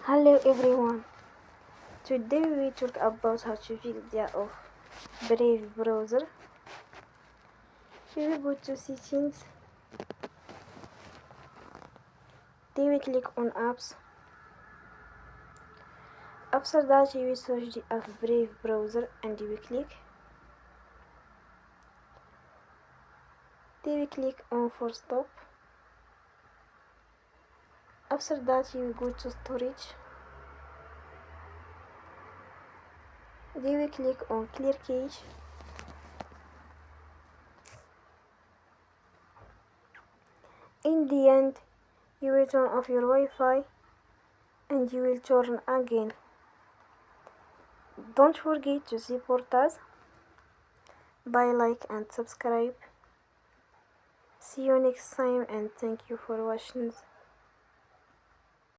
Hello everyone. Today we talk about how to fix the of Brave browser. We will go to settings. Then we click on apps. After that you will search the app Brave browser and you will click. Then we click on for stop. After that you will go to storage. Then we click on clear cache. In the end, you will turn off your Wi-Fi and you will turn again. Don't forget to support us by like and subscribe. See you next time and thank you for watching.